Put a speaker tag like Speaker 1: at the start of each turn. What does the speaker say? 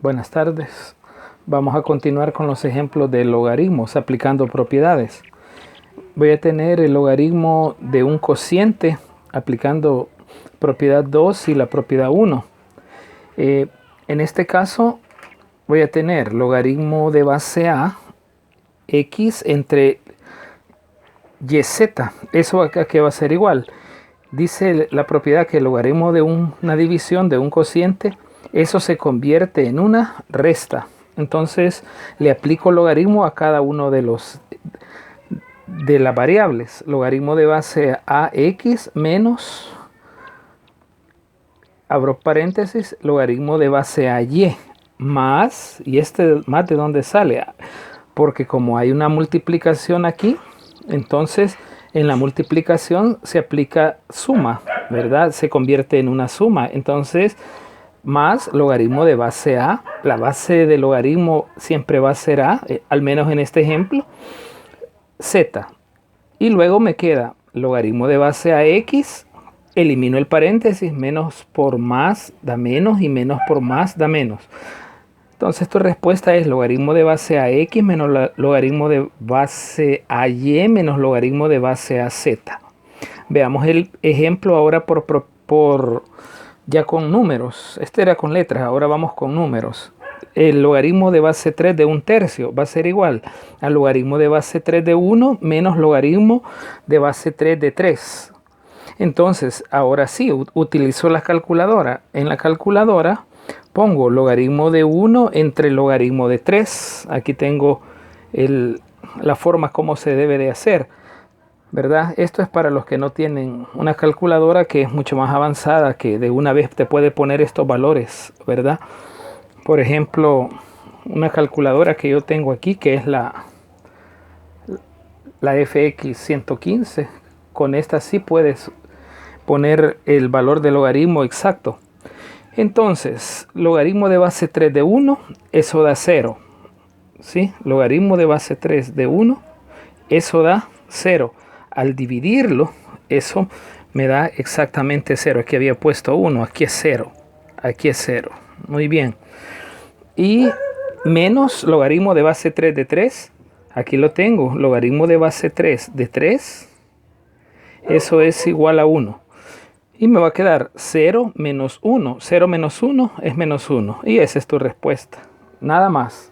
Speaker 1: Buenas tardes. Vamos a continuar con los ejemplos de logaritmos aplicando propiedades. Voy a tener el logaritmo de un cociente aplicando propiedad 2 y la propiedad 1. En este caso voy a tener logaritmo de base a x entre yz. Eso acá que va a ser igual. Dice la propiedad que el logaritmo de una división de un cociente, eso se convierte en una resta. Entonces le aplico logaritmo a cada uno de las variables. Logaritmo de base a x menos, abro paréntesis, logaritmo de base a y más, y este más de dónde sale, porque como hay una multiplicación aquí, entonces en la multiplicación se aplica suma, ¿verdad? Se convierte en una suma. Entonces, más logaritmo de base a. La base de logaritmo siempre va a ser a, al menos en este ejemplo, z. Y luego me queda logaritmo de base a x. Elimino el paréntesis, menos por más da menos y menos por más da menos. Entonces tu respuesta es logaritmo de base a x menos logaritmo de base a y menos logaritmo de base a z. Veamos el ejemplo ahora ya con números. Este era con letras, ahora vamos con números. El logaritmo de base 3 de 1/3 va a ser igual al logaritmo de base 3 de 1 menos logaritmo de base 3 de 3. Entonces, ahora sí, utilizo la calculadora. En la calculadora pongo logaritmo de 1 entre logaritmo de 3. Aquí tengo la forma como se debe de hacer, ¿verdad? Esto es para los que no tienen una calculadora que es mucho más avanzada, que de una vez te puede poner estos valores, ¿verdad? Por ejemplo, una calculadora que yo tengo aquí, que es la FX 115. Con esta sí puedes poner el valor de logaritmo exacto. Entonces, logaritmo de base 3 de 1, eso da 0. ¿Sí? Logaritmo de base 3 de 1, eso da 0. Al dividirlo, eso me da exactamente 0. Aquí había puesto 1, aquí es 0. Aquí es 0. Muy bien. Y menos logaritmo de base 3 de 3. Aquí lo tengo. Logaritmo de base 3 de 3. Eso es igual a 1. Y me va a quedar 0 menos 1. 0 menos 1 es menos 1. Y esa es tu respuesta. Nada más.